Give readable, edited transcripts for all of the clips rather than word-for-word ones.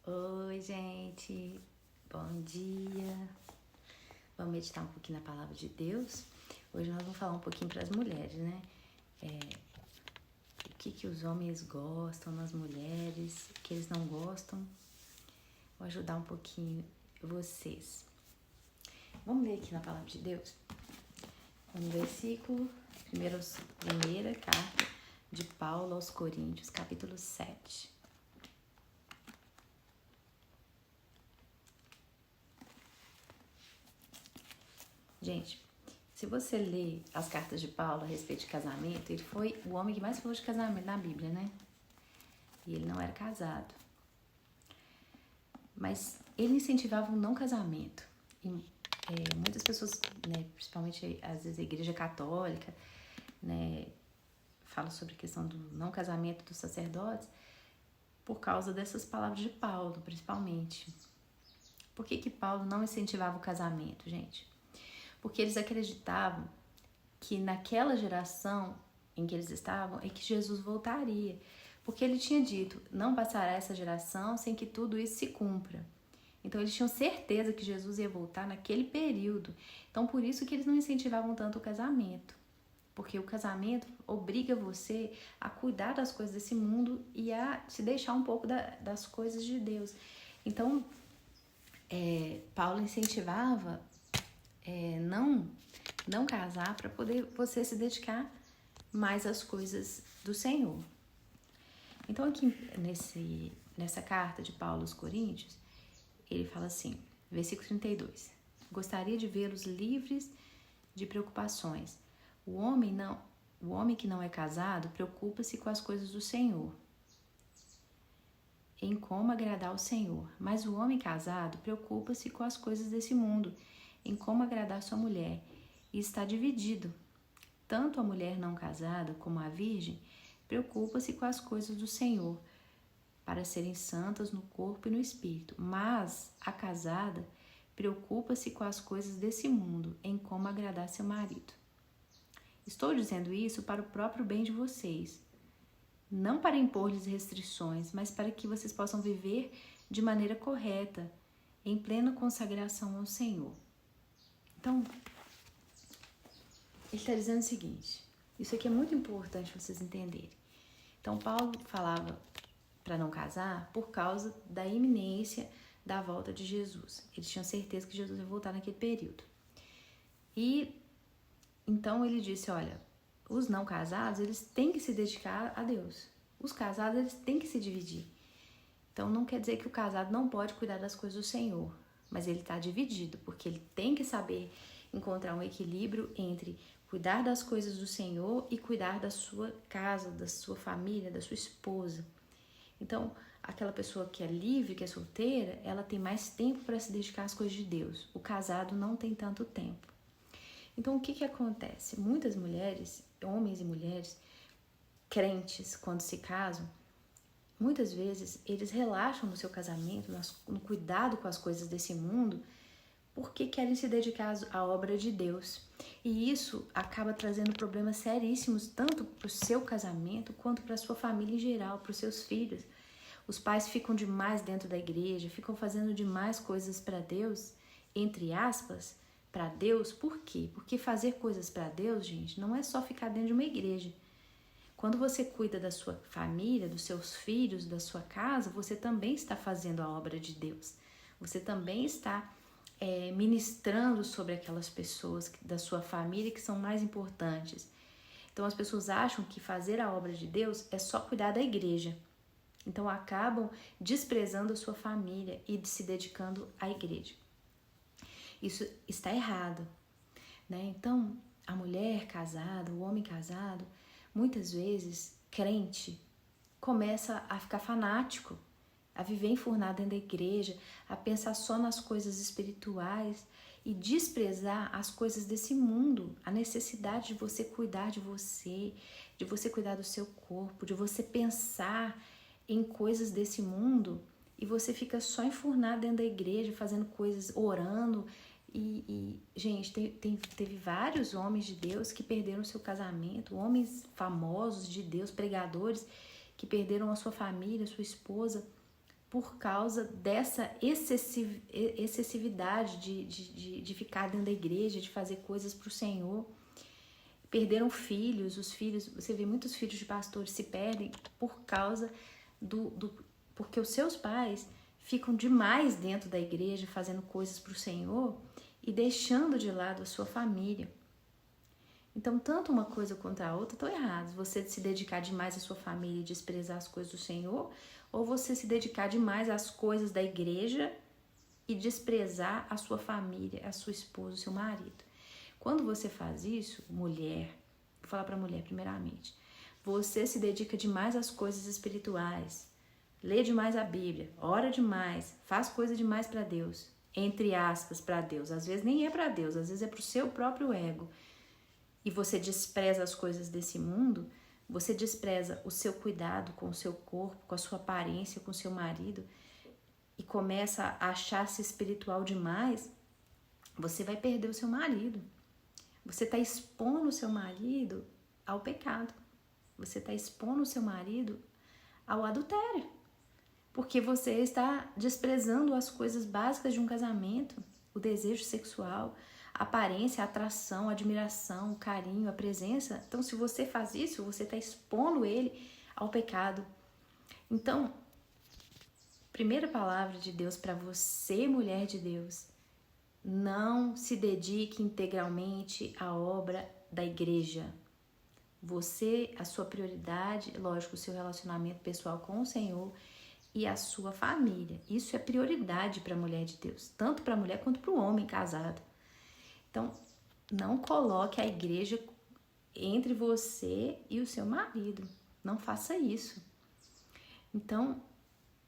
Oi, gente, bom dia. Vamos meditar um pouquinho na palavra de Deus. Hoje nós vamos falar um pouquinho para as mulheres, né? O que os homens gostam nas mulheres, o que eles não gostam. Vou ajudar um pouquinho vocês. Vamos ler aqui na palavra de Deus? No versículo, primeira carta de Paulo aos Coríntios, capítulo 7. Gente, se você ler as cartas de Paulo a respeito de casamento, ele foi o homem que mais falou de casamento na Bíblia, né? E ele não era casado. Mas ele incentivava o não casamento. E muitas pessoas, né, principalmente às vezes a igreja católica, né, fala sobre a questão do não casamento dos sacerdotes por causa dessas palavras de Paulo, principalmente. Por que Paulo não incentivava o casamento, gente? Porque eles acreditavam que naquela geração em que eles estavam é que Jesus voltaria. Porque ele tinha dito, não passará essa geração sem que tudo isso se cumpra. Então eles tinham certeza que Jesus ia voltar naquele período. Então por isso que eles não incentivavam tanto o casamento. Porque o casamento obriga você a cuidar das coisas desse mundo e a se deixar um pouco das coisas de Deus. Então Paulo incentivava não casar para poder você se dedicar mais às coisas do Senhor. Então aqui nessa carta de Paulo aos Coríntios, ele fala assim, versículo 32, gostaria de vê-los livres de preocupações. O homem que não é casado preocupa-se com as coisas do Senhor, em como agradar ao Senhor. Mas o homem casado preocupa-se com as coisas desse mundo, em como agradar sua mulher, e está dividido. Tanto a mulher não casada como a virgem preocupa-se com as coisas do Senhor, para serem santas no corpo e no espírito. Mas a casada preocupa-se com as coisas desse mundo, em como agradar seu marido. Estou dizendo isso para o próprio bem de vocês, não para impor-lhes restrições, mas para que vocês possam viver de maneira correta, em plena consagração ao Senhor. Então, ele está dizendo o seguinte, isso aqui é muito importante vocês entenderem. Então, Paulo falava para não casar por causa da iminência da volta de Jesus. Eles tinham certeza que Jesus ia voltar naquele período. E então ele disse, olha, os não casados, eles têm que se dedicar a Deus. Os casados, eles têm que se dividir. Então, não quer dizer que o casado não pode cuidar das coisas do Senhor, mas ele está dividido, porque ele tem que saber encontrar um equilíbrio entre cuidar das coisas do Senhor e cuidar da sua casa, da sua família, da sua esposa. Então, aquela pessoa que é livre, que é solteira, ela tem mais tempo para se dedicar às coisas de Deus. O casado não tem tanto tempo. Então, o que acontece? Muitas mulheres, homens e mulheres, crentes, quando se casam, muitas vezes eles relaxam no seu casamento, no cuidado com as coisas desse mundo, porque querem se dedicar à obra de Deus. E isso acaba trazendo problemas seríssimos, tanto para o seu casamento, quanto para a sua família em geral, para os seus filhos. Os pais ficam demais dentro da igreja, ficam fazendo demais coisas para Deus, entre aspas, para Deus. Por quê? Porque fazer coisas para Deus, gente, não é só ficar dentro de uma igreja. Quando você cuida da sua família, dos seus filhos, da sua casa, você também está fazendo a obra de Deus. Você também está ministrando sobre aquelas pessoas da sua família que são mais importantes. Então as pessoas acham que fazer a obra de Deus é só cuidar da igreja. Então acabam desprezando a sua família e se dedicando à igreja. Isso está errado, né? Então a mulher casada, o homem casado, muitas vezes crente, começa a ficar fanático, a viver enfurnado dentro da igreja, a pensar só nas coisas espirituais e desprezar as coisas desse mundo, a necessidade de você cuidar de você cuidar do seu corpo, de você pensar em coisas desse mundo, e você fica só enfurnado dentro da igreja, fazendo coisas, orando. Gente, teve vários homens de Deus que perderam seu casamento, homens famosos de Deus, pregadores, que perderam a sua família, a sua esposa, por causa dessa excessividade de ficar dentro da igreja, de fazer coisas para o Senhor. Perderam filhos, os filhos, você vê muitos filhos de pastores se perdem por causa porque os seus pais ficam demais dentro da igreja fazendo coisas para o Senhor e deixando de lado a sua família. Então, tanto uma coisa quanto a outra estão erradas. Você se dedicar demais à sua família e desprezar as coisas do Senhor, ou você se dedicar demais às coisas da igreja e desprezar a sua família, a sua esposa, o seu marido. Quando você faz isso, mulher, vou falar para a mulher primeiramente, você se dedica demais às coisas espirituais, lê demais a Bíblia, ora demais, faz coisa demais para Deus, entre aspas, para Deus. Às vezes nem é para Deus, às vezes é para o seu próprio ego. E você despreza as coisas desse mundo, você despreza o seu cuidado com o seu corpo, com a sua aparência, com o seu marido, e começa a achar-se espiritual demais, você vai perder o seu marido. Você está expondo o seu marido ao pecado. Você está expondo o seu marido ao adultério. Porque você está desprezando as coisas básicas de um casamento, o desejo sexual, a aparência, a atração, a admiração, o carinho, a presença. Então, se você faz isso, você está expondo ele ao pecado. Então, primeira palavra de Deus para você, mulher de Deus: não se dedique integralmente à obra da igreja. Você, a sua prioridade, lógico, o seu relacionamento pessoal com o Senhor e a sua família. Isso é prioridade para a mulher de Deus, tanto para a mulher quanto para o homem casado. Então, não coloque a igreja entre você e o seu marido. Não faça isso. Então,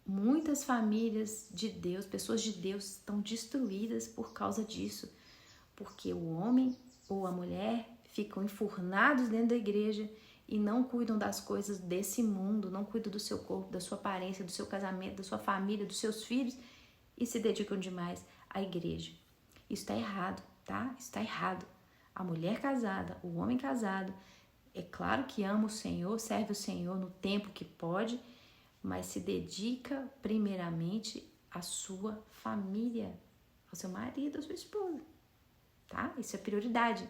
muitas famílias de Deus, pessoas de Deus, estão destruídas por causa disso. Porque o homem ou a mulher ficam enfurnados dentro da igreja e não cuidam das coisas desse mundo, não cuidam do seu corpo, da sua aparência, do seu casamento, da sua família, dos seus filhos e se dedicam demais à igreja. Isso está errado, tá? Isso está errado. A mulher casada, o homem casado, é claro que ama o Senhor, serve o Senhor no tempo que pode, mas se dedica primeiramente à sua família, ao seu marido, à sua esposa, tá? Isso é prioridade.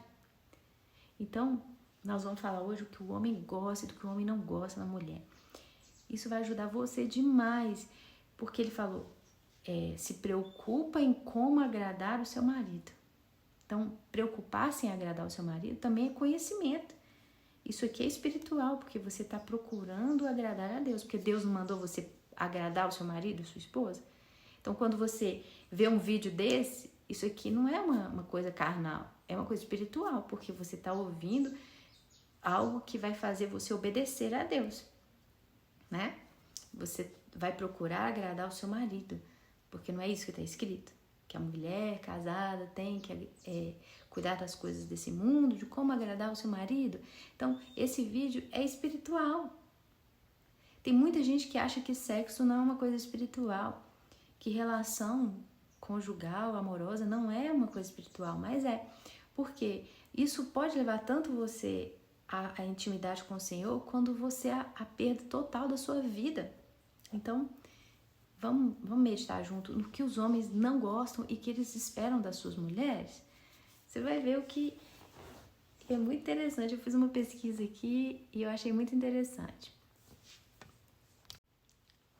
Então, nós vamos falar hoje o que o homem gosta e do que o homem não gosta na mulher. Isso vai ajudar você demais, porque ele falou, se preocupa em como agradar o seu marido. Então, preocupar-se em agradar o seu marido também é conhecimento. Isso aqui é espiritual, porque você está procurando agradar a Deus, porque Deus não mandou você agradar o seu marido, a sua esposa. Então, quando você vê um vídeo desse, isso aqui não é uma coisa carnal, é uma coisa espiritual, porque você está ouvindo algo que vai fazer você obedecer a Deus, né? Você vai procurar agradar o seu marido, porque não é isso que está escrito, que a mulher casada tem que cuidar das coisas desse mundo, de como agradar o seu marido. Então, esse vídeo é espiritual. Tem muita gente que acha que sexo não é uma coisa espiritual, que relação conjugal, amorosa, não é uma coisa espiritual, mas é. Porque isso pode levar tanto você à intimidade com o Senhor, quando você a perda total da sua vida. Então, vamos meditar junto no que os homens não gostam e que eles esperam das suas mulheres. Você vai ver o que é muito interessante. Eu fiz uma pesquisa aqui e eu achei muito interessante.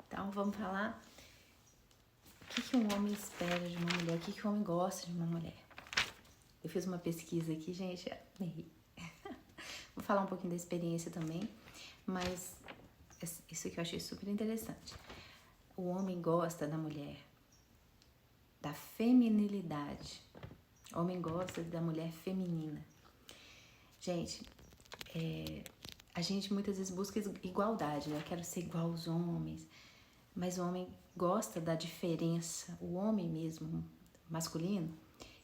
Então, vamos falar o que um homem espera de uma mulher, o que um homem gosta de uma mulher. Eu fiz uma pesquisa aqui, gente, me ri. Vou falar um pouquinho da experiência também, mas isso aqui eu achei super interessante. O homem gosta da mulher, da feminilidade. O homem gosta da mulher feminina. Gente, a gente muitas vezes busca igualdade, né? Eu quero ser igual aos homens, mas o homem gosta da diferença. O homem mesmo, masculino,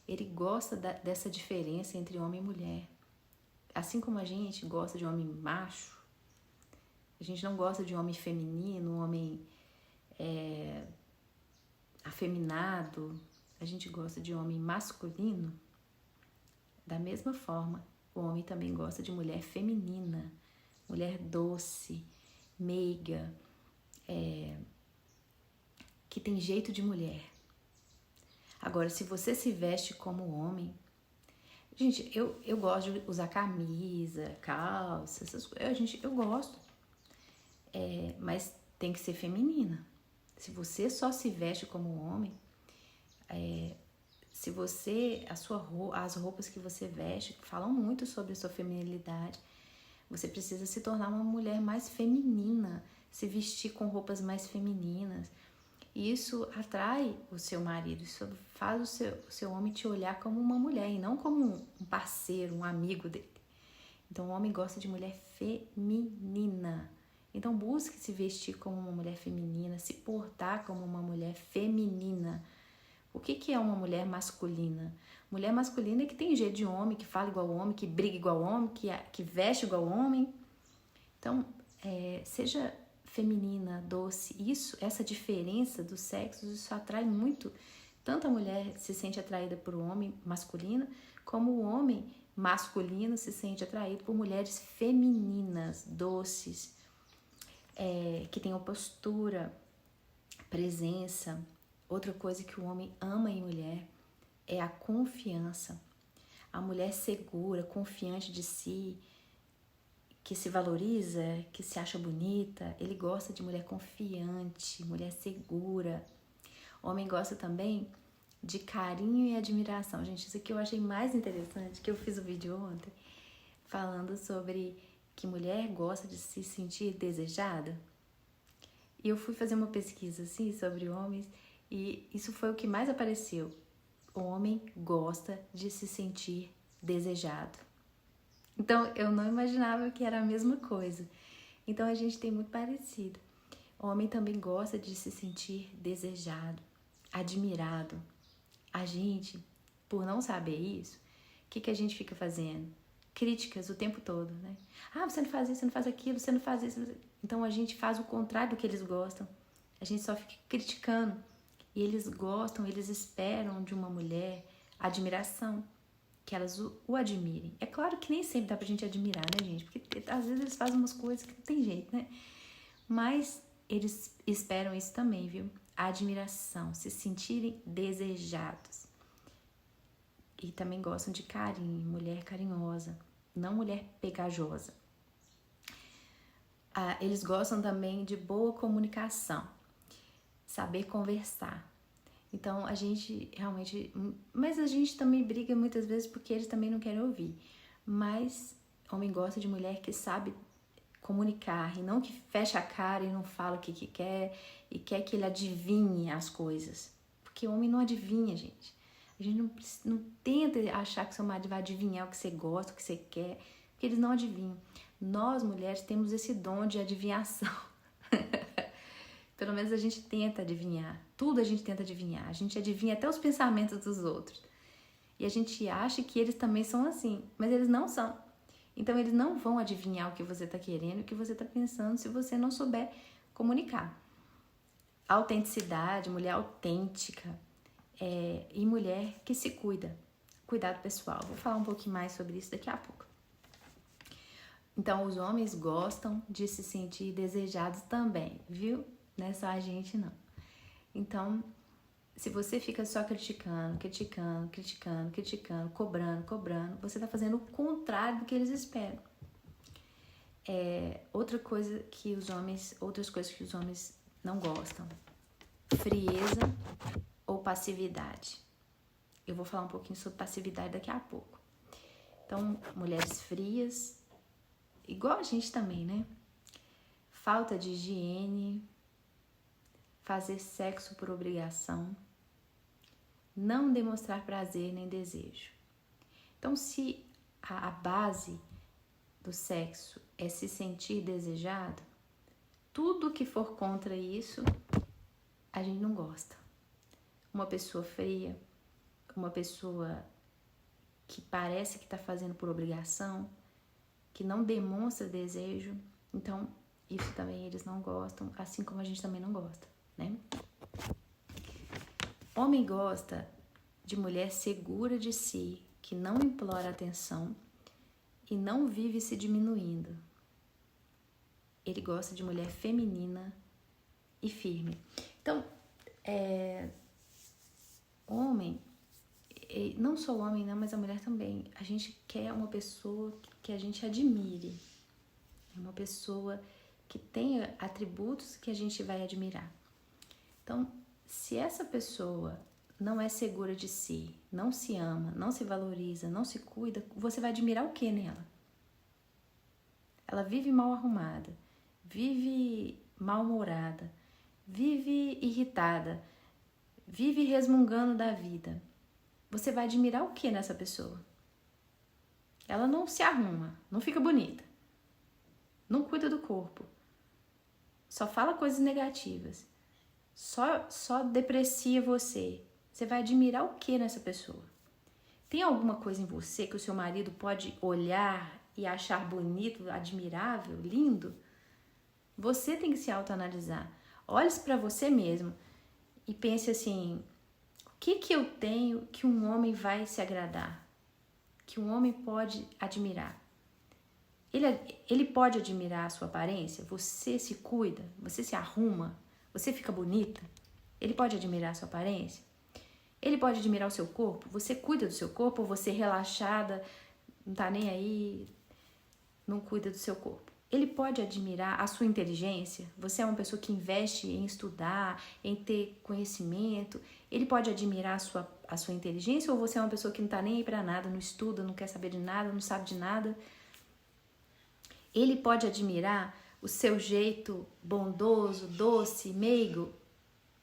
ele gosta dessa diferença entre homem e mulher. Assim como a gente gosta de homem macho, a gente não gosta de homem feminino, homem afeminado, a gente gosta de homem masculino. Da mesma forma, o homem também gosta de mulher feminina, mulher doce, meiga, que tem jeito de mulher. Agora, se você se veste como homem... Gente, eu gosto de usar camisa, calça, essas coisas. Eu gosto. Mas tem que ser feminina. Se você só se veste como homem, se você, as roupas que você veste falam muito sobre a sua feminilidade. Você precisa se tornar uma mulher mais feminina, se vestir com roupas mais femininas. E isso atrai o seu marido, isso faz o seu homem te olhar como uma mulher e não como um parceiro, um amigo dele. Então o homem gosta de mulher feminina. Então busque se vestir como uma mulher feminina, se portar como uma mulher feminina. O que é uma mulher masculina? Mulher masculina é que tem jeito de homem, que fala igual homem, que briga igual homem, que veste igual homem. Então, seja feminina, doce. Essa diferença dos sexos, isso atrai muito. Tanto a mulher se sente atraída por um homem masculino, como o homem masculino se sente atraído por mulheres femininas, doces, que tenham postura, presença. Outra coisa que o homem ama em mulher é a confiança. A mulher segura, confiante de si, que se valoriza, que se acha bonita. Ele gosta de mulher confiante, mulher segura. O homem gosta também de carinho e admiração. Gente, isso aqui eu achei mais interessante, que eu fiz o vídeo ontem, falando sobre que mulher gosta de se sentir desejada. E eu fui fazer uma pesquisa assim sobre homens e isso foi o que mais apareceu. O homem gosta de se sentir desejado. Então, eu não imaginava que era a mesma coisa. Então, a gente tem muito parecido. O homem também gosta de se sentir desejado, admirado. A gente, por não saber isso, o que a gente fica fazendo? Críticas o tempo todo, né? Ah, você não faz isso, você não faz aquilo, você não faz isso. Então, a gente faz o contrário do que eles gostam. A gente só fica criticando. E eles gostam, eles esperam de uma mulher admiração, que elas o admirem. É claro que nem sempre dá pra gente admirar, né, gente? Porque às vezes eles fazem umas coisas que não tem jeito, né? Mas eles esperam isso também, viu? A admiração, se sentirem desejados. E também gostam de carinho, mulher carinhosa, não mulher pegajosa. Eles gostam também de boa comunicação, saber conversar. Então, a gente realmente... Mas a gente também briga muitas vezes porque eles também não querem ouvir. Mas homem gosta de mulher que sabe comunicar e não que fecha a cara e não fala o que quer e quer que ele adivinhe as coisas. Porque homem não adivinha, gente. A gente não tenta achar que seu marido vai adivinhar o que você gosta, o que você quer, porque eles não adivinham. Nós, mulheres, temos esse dom de adivinhação. Pelo menos a gente tenta adivinhar. Tudo a gente tenta adivinhar. A gente adivinha até os pensamentos dos outros. E a gente acha que eles também são assim, mas eles não são. Então, eles não vão adivinhar o que você está querendo, o que você está pensando, se você não souber comunicar. Autenticidade, mulher autêntica e mulher que se cuida. Cuidado pessoal. Vou falar um pouquinho mais sobre isso daqui a pouco. Então, os homens gostam de se sentir desejados também, viu? Não é só a gente, não. Então, se você fica só criticando, cobrando, você está fazendo o contrário do que eles esperam. Outras coisas que os homens não gostam. Frieza ou passividade. Eu vou falar um pouquinho sobre passividade daqui a pouco. Então, mulheres frias, igual a gente também, né? Falta de higiene, fazer sexo por obrigação, não demonstrar prazer nem desejo. Então, se a base do sexo é se sentir desejado, tudo que for contra isso, a gente não gosta. Uma pessoa fria, uma pessoa que parece que está fazendo por obrigação, que não demonstra desejo, então isso também eles não gostam, assim como a gente também não gosta, né? Homem gosta de mulher segura de si, que não implora atenção e não vive se diminuindo. Ele gosta de mulher feminina e firme. Então, Homem, não só o homem não, mas a mulher também, a gente quer uma pessoa que a gente admire, uma pessoa que tenha atributos que a gente vai admirar. Então, se essa pessoa não é segura de si, não se ama, não se valoriza, não se cuida, você vai admirar o que nela? Ela vive mal arrumada, vive mal-humorada, vive irritada, vive resmungando da vida. Você vai admirar o que nessa pessoa? Ela não se arruma, não fica bonita, não cuida do corpo, só fala coisas negativas, só deprecia você. Você vai admirar o que nessa pessoa? Tem alguma coisa em você que o seu marido pode olhar e achar bonito, admirável, lindo? Você tem que se autoanalisar. Olhe para você mesmo e pense assim: o que eu tenho que um homem vai se agradar? Que um homem pode admirar? Ele pode admirar a sua aparência? Você se cuida? Você se arruma? Você fica bonita? Ele pode admirar a sua aparência? Ele pode admirar o seu corpo? Você cuida do seu corpo ou você relaxada, não tá nem aí, não cuida do seu corpo? Ele pode admirar a sua inteligência? Você é uma pessoa que investe em estudar, em ter conhecimento. Ele pode admirar a sua inteligência ou você é uma pessoa que não tá nem aí pra nada, não estuda, não quer saber de nada, não sabe de nada? Ele pode admirar o seu jeito bondoso, doce, meigo?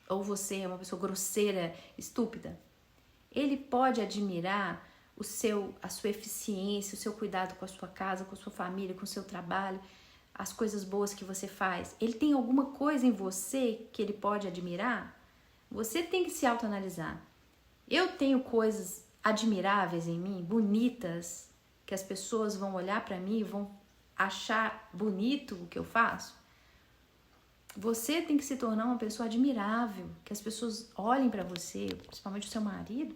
Ou você é uma pessoa grosseira, estúpida? Ele pode admirar a sua eficiência, o seu cuidado com a sua casa, com a sua família, com o seu trabalho, as coisas boas que você faz? Ele tem alguma coisa em você que ele pode admirar? Você tem que se autoanalisar. Eu tenho coisas admiráveis em mim, bonitas, que as pessoas vão olhar para mim e vão achar bonito o que eu faço? Você tem que se tornar uma pessoa admirável, que as pessoas olhem para você, principalmente o seu marido,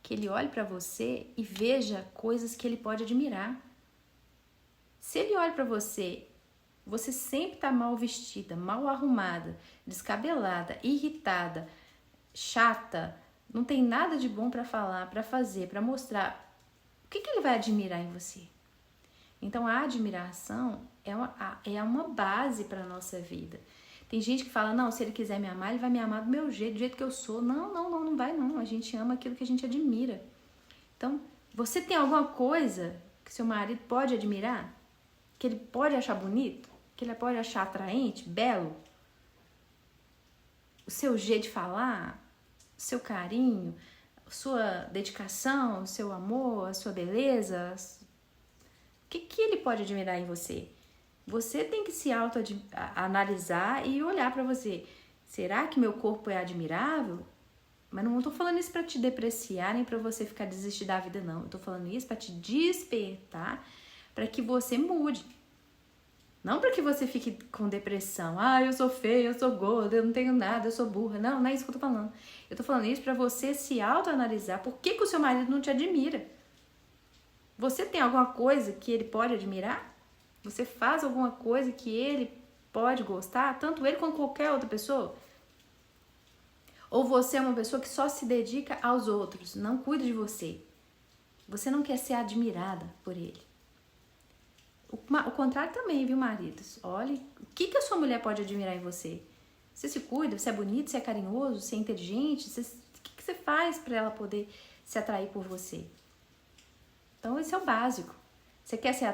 que ele olhe para você e veja coisas que ele pode admirar. Se ele olha para você, você sempre tá mal vestida, mal arrumada, descabelada, irritada, chata, não tem nada de bom para falar, para fazer, para mostrar, o que ele vai admirar em você? Então, a admiração é uma base para a nossa vida. Tem gente que fala, não, se ele quiser me amar, ele vai me amar do meu jeito, do jeito que eu sou. Não vai não. A gente ama aquilo que a gente admira. Então, você tem alguma coisa que seu marido pode admirar? Que ele pode achar bonito? Que ele pode achar atraente, belo? O seu jeito de falar, o seu carinho, a sua dedicação, o seu amor, a sua beleza? O que ele pode admirar em você? Você tem que se autoanalisar e olhar para você. Será que meu corpo é admirável? Mas não estou falando isso para te depreciar, nem para você ficar desistir da vida, não. Eu estou falando isso para te despertar, para que você mude. Não para que você fique com depressão. Ah, eu sou feia, eu sou gorda, eu não tenho nada, eu sou burra. Não é isso que eu estou falando. Eu estou falando isso para você se autoanalisar. Por que o seu marido não te admira? Você tem alguma coisa que ele pode admirar? Você faz alguma coisa que ele pode gostar? Tanto ele quanto qualquer outra pessoa? Ou você é uma pessoa que só se dedica aos outros, não cuida de você? Você não quer ser admirada por ele. O contrário também, viu, maridos? Olha, o que a sua mulher pode admirar em você? Você se cuida? Você é bonito? Você é carinhoso? Você é inteligente? O que você faz para ela poder se atrair por você? Então, esse é o básico. Você quer ser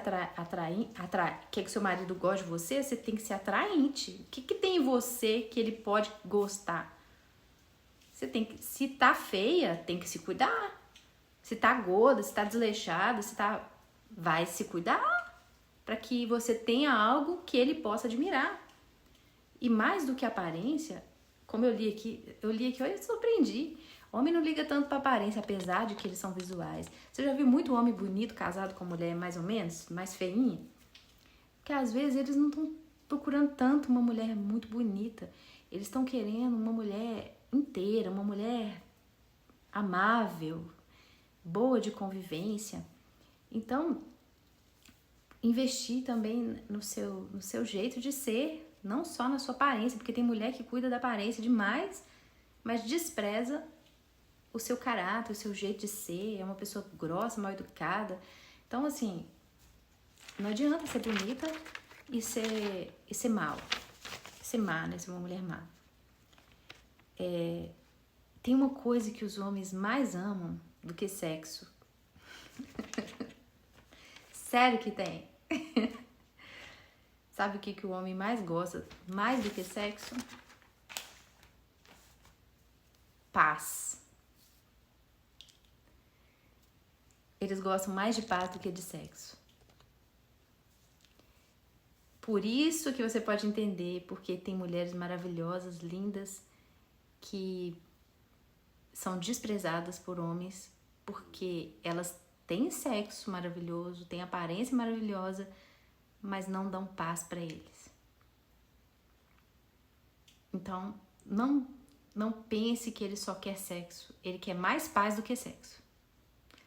quer que seu marido goste de você? Você tem que ser atraente. O que tem em você que ele pode gostar? Você tem que, se tá feia, tem que se cuidar. Se tá gorda, se tá desleixada, vai se cuidar para que você tenha algo que ele possa admirar. E mais do que aparência, como eu li aqui, olha, eu surpreendi. Homem não liga tanto para aparência, apesar de que eles são visuais. Você já viu muito homem bonito casado com mulher mais ou menos, mais feinha? Porque às vezes eles não estão procurando tanto uma mulher muito bonita. Eles estão querendo uma mulher inteira, uma mulher amável, boa de convivência. Então, investir também no seu jeito de ser, não só na sua aparência, porque tem mulher que cuida da aparência demais mas despreza o seu caráter, o seu jeito de ser, é uma pessoa grossa, mal educada. Então, assim, não adianta ser bonita e ser mal, ser má, né? Ser uma mulher má. Tem uma coisa que os homens mais amam do que sexo. Sério que tem. Sabe o que o homem mais gosta, mais do que sexo? Paz. Eles gostam mais de paz do que de sexo. Por isso que você pode entender porque tem mulheres maravilhosas, lindas, que são desprezadas por homens, porque elas têm sexo maravilhoso, têm aparência maravilhosa, mas não dão paz para eles. Então, não pense que ele só quer sexo, ele quer mais paz do que sexo.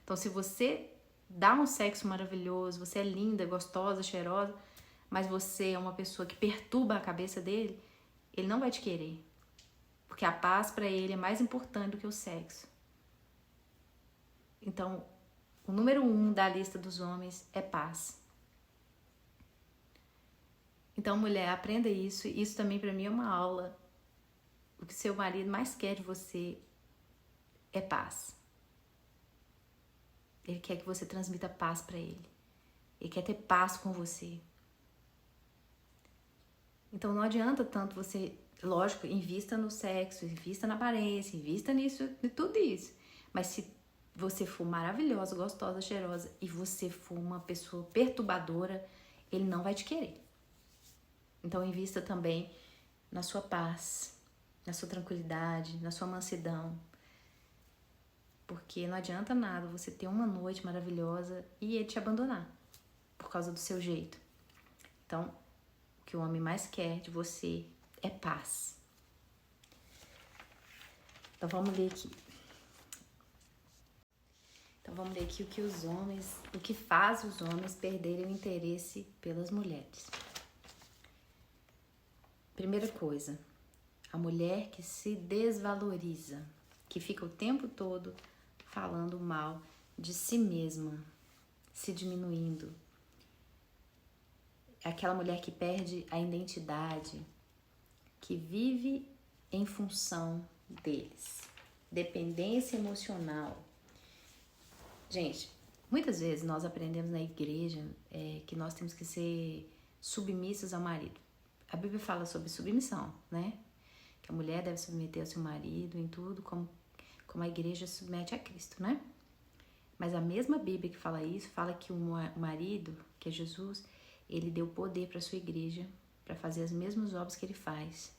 Então, se você dá um sexo maravilhoso, você é linda, gostosa, cheirosa, mas você é uma pessoa que perturba a cabeça dele, ele não vai te querer. Porque a paz para ele é mais importante do que o sexo. Então, o número 1 da lista dos homens é paz. Então, mulher, aprenda isso. Isso também para mim é uma aula. O que seu marido mais quer de você é paz. Ele quer que você transmita paz para ele. Ele quer ter paz com você. Então, não adianta tanto você, lógico, invista no sexo, invista na aparência, invista nisso, em tudo isso. Mas se você for maravilhosa, gostosa, cheirosa e você for uma pessoa perturbadora, ele não vai te querer. Então, invista também na sua paz, na sua tranquilidade, na sua mansidão. Porque não adianta nada você ter uma noite maravilhosa e ele te abandonar por causa do seu jeito. Então, o que o homem mais quer de você é paz. Então, vamos ler aqui. O que faz os homens perderem o interesse pelas mulheres. Primeira coisa, a mulher que se desvaloriza, que fica o tempo todo falando mal de si mesma, se diminuindo. É aquela mulher que perde a identidade, que vive em função deles. Dependência emocional. Gente, muitas vezes nós aprendemos na igreja que nós temos que ser submissas ao marido. A Bíblia fala sobre submissão, né? Que a mulher deve submeter ao seu marido em tudo, como a igreja submete a Cristo, né? Mas a mesma Bíblia que fala isso, fala que o marido, que é Jesus, ele deu poder para a sua igreja para fazer as mesmas obras que ele faz.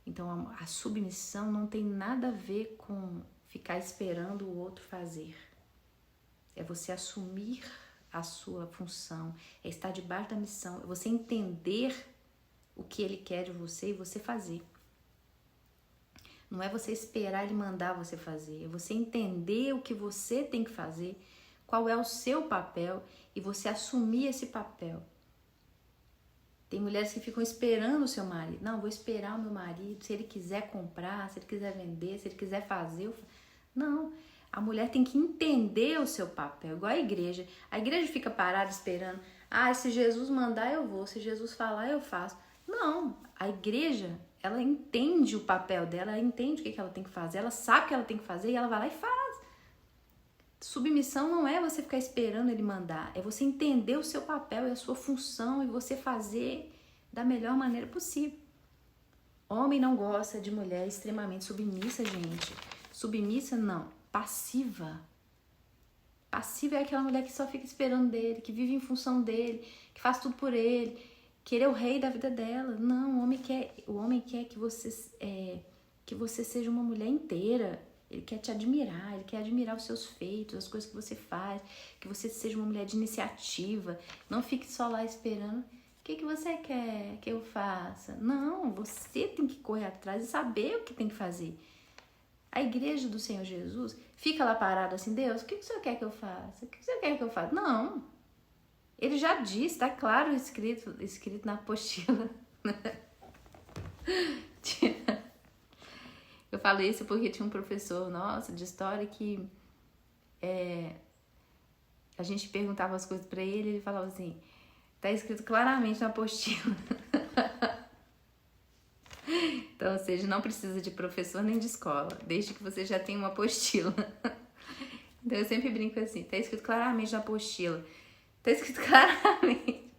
Então, a submissão não tem nada a ver com ficar esperando o outro fazer. É você assumir a sua função, é estar debaixo da missão, é você entender o que ele quer de você e você fazer. Não é você esperar ele mandar você fazer, é você entender o que você tem que fazer, qual é o seu papel e você assumir esse papel. Tem mulheres que ficam esperando o seu marido. Não, vou esperar o meu marido, se ele quiser comprar, se ele quiser vender, se ele quiser fazer. Não, a mulher tem que entender o seu papel, igual a igreja. A igreja fica parada esperando. Se Jesus mandar eu vou, se Jesus falar eu faço. Não, a igreja, ela entende o papel dela, ela entende o que ela tem que fazer, ela sabe o que ela tem que fazer e ela vai lá e faz. Submissão não é você ficar esperando ele mandar, é você entender o seu papel e a sua função e você fazer da melhor maneira possível. Homem não gosta de mulher extremamente submissa, gente. Submissa não, passiva. Passiva é aquela mulher que só fica esperando dele, que vive em função dele, que faz tudo por ele, que ele é o rei da vida dela. Não, o homem quer que você seja uma mulher inteira. Ele quer te admirar, ele quer admirar os seus feitos, as coisas que você faz, que você seja uma mulher de iniciativa. Não fique só lá esperando. O que você quer que eu faça? Não, você tem que correr atrás e saber o que tem que fazer. A igreja do Senhor Jesus fica lá parada assim, Deus, o que o Senhor quer que eu faça? O que o Senhor quer que eu faça? Não. Ele já disse, está claro escrito na apostila. Eu falo isso porque tinha um professor nosso de história que a gente perguntava as coisas pra ele e ele falava assim, tá escrito claramente na apostila. Então, ou seja, não precisa de professor nem de escola, desde que você já tenha uma apostila. Então eu sempre brinco assim, tá escrito claramente na apostila. Tá escrito claramente.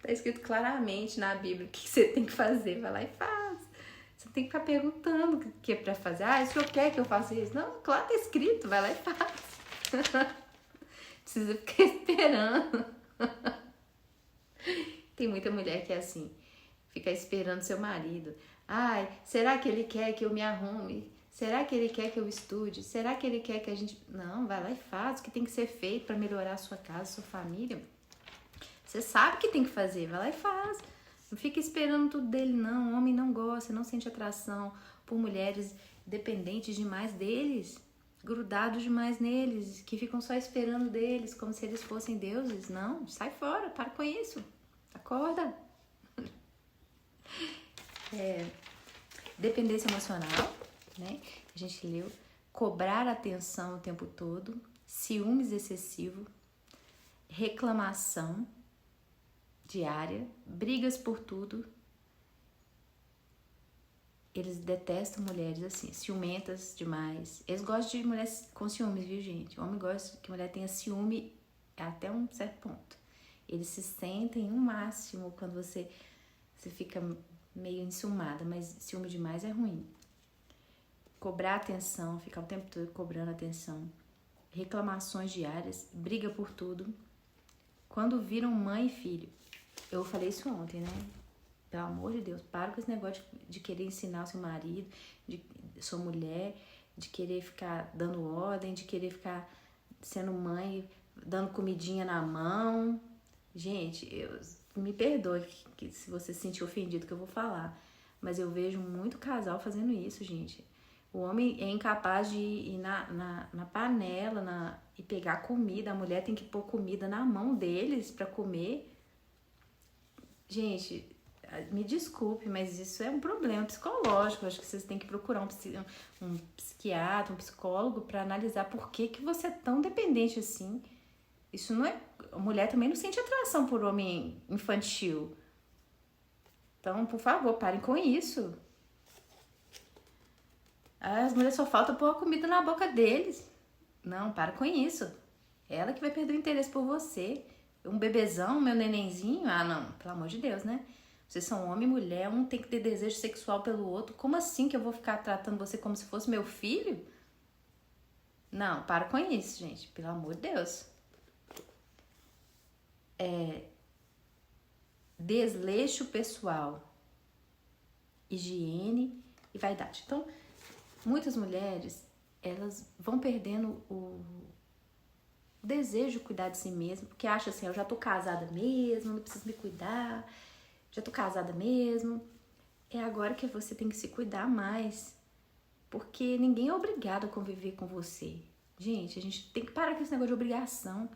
Tá escrito claramente na Bíblia o que você tem que fazer. Vai lá e faz. Você tem que ficar perguntando o que é pra fazer. Ah, o senhor quer que eu faça isso? Não, claro, tá escrito. Vai lá e faz. Precisa ficar esperando. Tem muita mulher que é assim. Fica esperando seu marido. Ai, será que ele quer que eu me arrume? Será que ele quer que eu estude? Será que ele quer que a gente... Não, vai lá e faz o que tem que ser feito para melhorar a sua casa, a sua família. Você sabe o que tem que fazer, vai lá e faz. Não fica esperando tudo dele, não. O homem não gosta, não sente atração por mulheres dependentes demais deles, grudados demais neles, que ficam só esperando deles, como se eles fossem deuses. Não, sai fora, para com isso. Acorda. Dependência emocional, né? A gente leu. Cobrar atenção o tempo todo, ciúmes excessivo, reclamação diária, brigas por tudo. Eles detestam mulheres assim, ciumentas demais. Eles gostam de mulheres com ciúmes, viu, gente? O homem gosta que a mulher tenha ciúme até um certo ponto. Eles se sentem no máximo quando você fica meio enciumada, mas ciúme demais é ruim. Cobrar atenção, ficar o tempo todo cobrando atenção. Reclamações diárias, briga por tudo. Quando viram mãe e filho. Eu falei isso ontem, né? Pelo amor de Deus, para com esse negócio de querer ensinar o seu marido, de sua mulher, de querer ficar dando ordem, de querer ficar sendo mãe, dando comidinha na mão. Gente, me perdoe se você se sentir ofendido que eu vou falar, mas eu vejo muito casal fazendo isso, gente. O homem é incapaz de ir na panela e pegar comida, a mulher tem que pôr comida na mão deles para comer. Gente, me desculpe, mas isso é um problema psicológico. Acho que vocês têm que procurar um psiquiatra, um psicólogo para analisar por que você é tão dependente assim. Isso não é... A mulher também não sente atração por homem infantil. Então, por favor, parem com isso. As mulheres só faltam pôr a comida na boca deles. Não, para com isso. Ela que vai perder o interesse por você. Um bebezão, meu nenenzinho. Ah, não, pelo amor de Deus, né? Vocês são homem e mulher, um tem que ter desejo sexual pelo outro. Como assim que eu vou ficar tratando você como se fosse meu filho? Não, para com isso, gente. Pelo amor de Deus. Desleixo pessoal, higiene e vaidade. Então, muitas mulheres, elas vão perdendo o desejo de cuidar de si mesma, porque acham assim, eu já tô casada mesmo, não preciso me cuidar, já tô casada mesmo. É agora que você tem que se cuidar mais, porque ninguém é obrigado a conviver com você. Gente, a gente tem que parar com esse negócio de obrigação.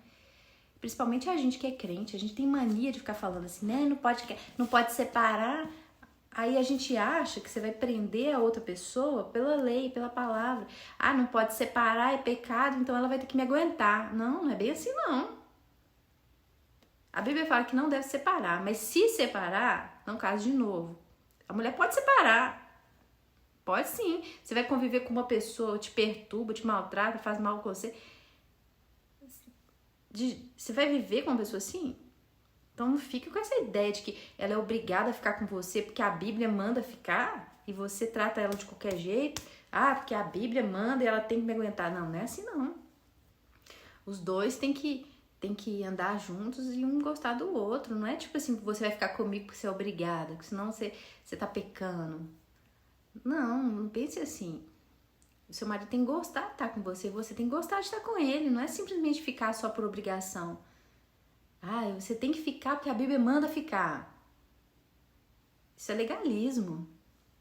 Principalmente a gente que é crente, a gente tem mania de ficar falando assim, né? Não pode separar. Aí a gente acha que você vai prender a outra pessoa pela lei, pela palavra. Ah, não pode separar, é pecado, então ela vai ter que me aguentar. Não, não é bem assim, não. A Bíblia fala que não deve separar, mas se separar, não case de novo. A mulher pode separar. Pode sim. Você vai conviver com uma pessoa, te perturba, te maltrata, faz mal com você. Você vai viver com uma pessoa assim? Então não fique com essa ideia de que ela é obrigada a ficar com você porque a Bíblia manda ficar e você trata ela de qualquer jeito. Ah, porque a Bíblia manda e ela tem que me aguentar. Não, não é assim não. Os dois têm que andar juntos e um gostar do outro. Não é tipo assim, você vai ficar comigo porque você é obrigada, porque senão você tá pecando. Não pense assim. O seu marido tem que gostar de estar com você, você tem que gostar de estar com ele. Não é simplesmente ficar só por obrigação. Ah, você tem que ficar porque a Bíblia manda ficar. Isso é legalismo.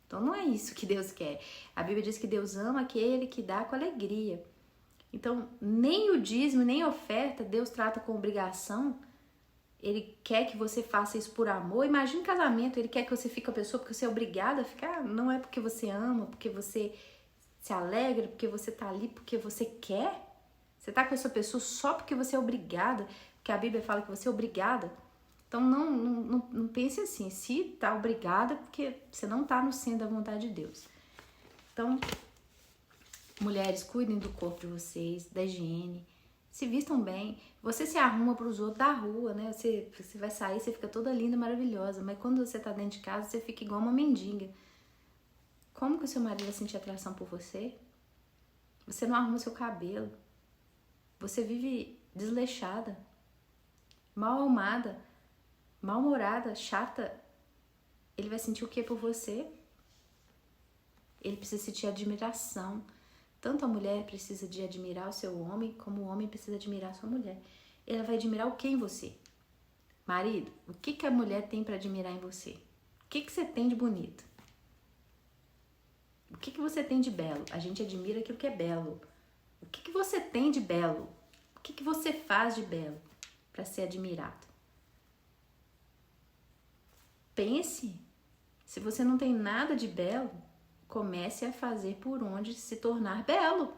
Então não é isso que Deus quer. A Bíblia diz que Deus ama aquele que dá com alegria. Então nem o dízimo, nem a oferta Deus trata com obrigação. Ele quer que você faça isso por amor. Imagina um casamento, ele quer que você fique com a pessoa porque você é obrigada a ficar. Não é porque você ama, porque você se alegra, porque você tá ali, porque você quer. Você tá com essa pessoa só porque você é obrigada, porque a Bíblia fala que você é obrigada. Então não pense assim, se tá obrigada, porque você não tá no centro da vontade de Deus. Então, mulheres, cuidem do corpo de vocês, da higiene, se vistam bem. Você se arruma para os outros da rua, né? Você vai sair, você fica toda linda, maravilhosa. Mas quando você tá dentro de casa, você fica igual uma mendiga. Como que o seu marido vai sentir atração por você? Você não arruma seu cabelo. Você vive desleixada, mal arrumada, mal-humorada, chata. Ele vai sentir o que por você? Ele precisa sentir admiração. Tanto a mulher precisa de admirar o seu homem, como o homem precisa admirar a sua mulher. Ela vai admirar o que em você? Marido, o que a mulher tem para admirar em você? O que você tem de bonito? O que você tem de belo? A gente admira aquilo que é belo. O que você tem de belo? O que você faz de belo para ser admirado? Pense. Se você não tem nada de belo, comece a fazer por onde se tornar belo.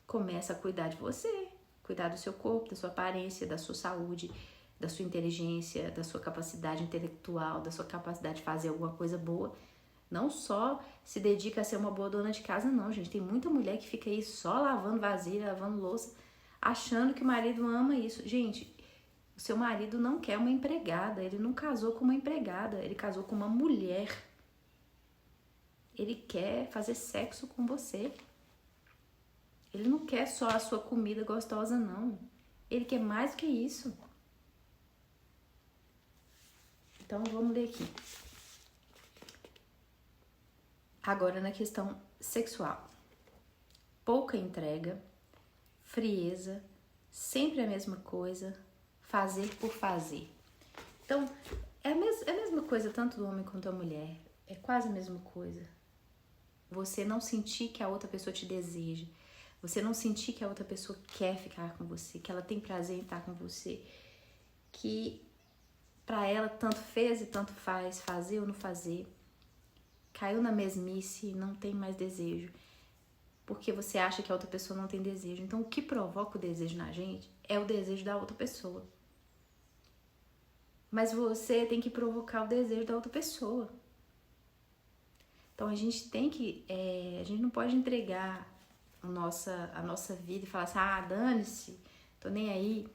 Comece a cuidar de você, cuidar do seu corpo, da sua aparência, da sua saúde, da sua inteligência, da sua capacidade intelectual, da sua capacidade de fazer alguma coisa boa. Não só se dedica a ser uma boa dona de casa, não, gente. Tem muita mulher que fica aí só lavando vasilha, lavando louça, achando que o marido ama isso. Gente, o seu marido não quer uma empregada, ele não casou com uma empregada, ele casou com uma mulher. Ele quer fazer sexo com você. Ele não quer só a sua comida gostosa, não. Ele quer mais do que isso. Então, vamos ler aqui. Agora, na questão sexual. Pouca entrega, frieza, sempre a mesma coisa, fazer por fazer. Então, é a mesma coisa tanto do homem quanto da mulher. É quase a mesma coisa. Você não sentir que a outra pessoa te deseja. Você não sentir que a outra pessoa quer ficar com você, que ela tem prazer em estar com você, que pra ela tanto fez e tanto faz, fazer ou não fazer. Caiu na mesmice e não tem mais desejo, porque você acha que a outra pessoa não tem desejo. Então, o que provoca o desejo na gente é o desejo da outra pessoa. Mas você tem que provocar o desejo da outra pessoa. Então, a gente tem que... a gente não pode entregar a nossa vida e falar assim, dane-se, tô nem aí.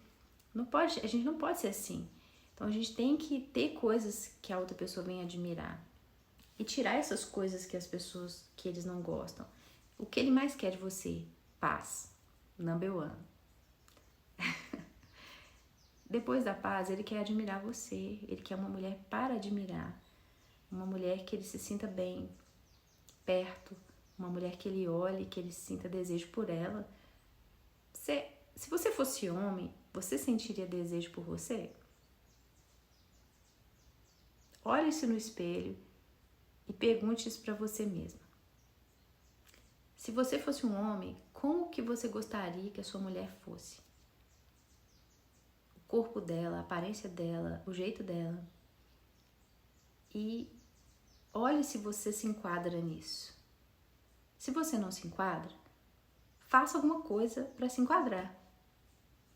Não pode, a gente não pode ser assim. Então, a gente tem que ter coisas que a outra pessoa venha admirar. E tirar essas coisas que eles não gostam. O que ele mais quer de você? Paz. Number one. Depois da paz, ele quer admirar você. Ele quer uma mulher para admirar. Uma mulher que ele se sinta bem perto. Uma mulher que ele olhe, que ele sinta desejo por ela. Se você fosse homem, você sentiria desejo por você? Olhe-se no espelho e pergunte isso para você mesma. Se você fosse um homem, como que você gostaria que a sua mulher fosse? O corpo dela, a aparência dela, o jeito dela. E olhe se você se enquadra nisso. Se você não se enquadra, faça alguma coisa para se enquadrar.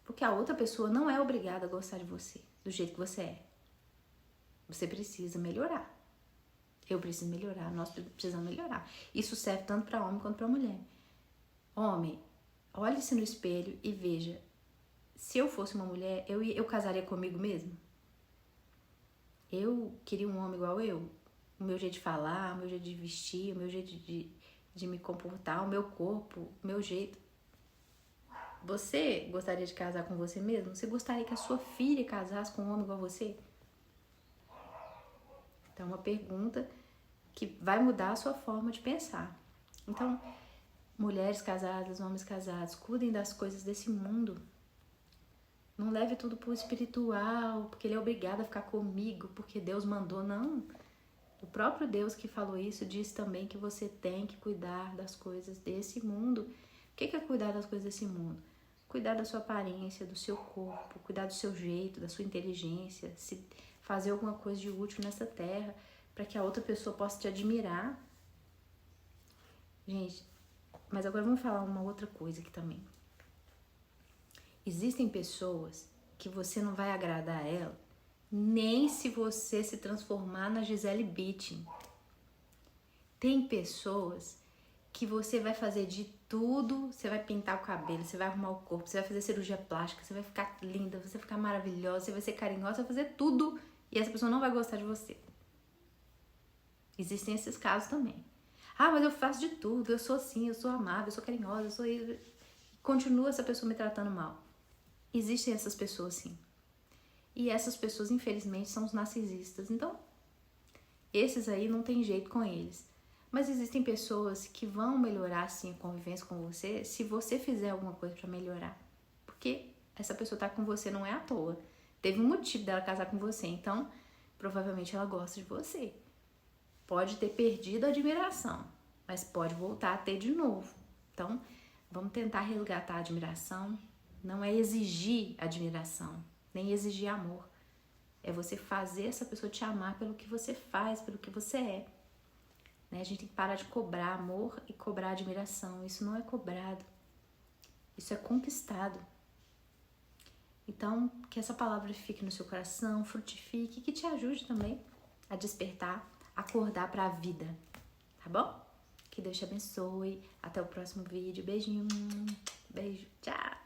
Porque a outra pessoa não é obrigada a gostar de você, do jeito que você é. Você precisa melhorar. Eu preciso melhorar, nós precisamos melhorar. Isso serve tanto para homem quanto para mulher. Homem, olhe-se no espelho e veja, se eu fosse uma mulher, eu casaria comigo mesmo? Eu queria um homem igual eu? O meu jeito de falar, o meu jeito de vestir, o meu jeito de me comportar, o meu corpo, o meu jeito. Você gostaria de casar com você mesmo? Você gostaria que a sua filha casasse com um homem igual a você? Então, é uma pergunta que vai mudar a sua forma de pensar. Então, mulheres casadas, homens casados, cuidem das coisas desse mundo. Não leve tudo pro espiritual, porque ele é obrigado a ficar comigo, porque Deus mandou. Não. O próprio Deus que falou isso diz também que você tem que cuidar das coisas desse mundo. O que é cuidar das coisas desse mundo? cuidar da sua aparência, do seu corpo, cuidar do seu jeito, da sua inteligência, se fazer alguma coisa de útil nessa terra, para que a outra pessoa possa te admirar. Gente, mas agora vamos falar uma outra coisa aqui também. Existem pessoas que você não vai agradar a ela, nem se você se transformar na Gisele Bündchen. Tem pessoas que você vai fazer de tudo, você vai pintar o cabelo, você vai arrumar o corpo, você vai fazer cirurgia plástica, você vai ficar linda, você vai ficar maravilhosa, você vai ser carinhosa, você vai fazer tudo e essa pessoa não vai gostar de você. Existem esses casos também. Ah, mas eu faço de tudo, eu sou assim, eu sou amável, eu sou carinhosa, eu sou isso. Continua essa pessoa me tratando mal. Existem essas pessoas sim. E essas pessoas, infelizmente, são os narcisistas. Então, esses aí não tem jeito com eles. Mas existem pessoas que vão melhorar sim a convivência com você se você fizer alguma coisa pra melhorar. Porque essa pessoa tá com você não é à toa. Teve um motivo dela casar com você, então provavelmente ela gosta de você. Pode ter perdido a admiração, mas pode voltar a ter de novo. Então, vamos tentar resgatar a admiração. Não é exigir admiração, nem exigir amor. É você fazer essa pessoa te amar pelo que você faz, pelo que você é. Né? A gente tem que parar de cobrar amor e cobrar admiração. Isso não é cobrado. Isso é conquistado. Então, que essa palavra fique no seu coração, frutifique, que te ajude também a despertar, acordar para a vida. Tá bom? Que Deus te abençoe. Até o próximo vídeo. Beijinho. Beijo. Tchau.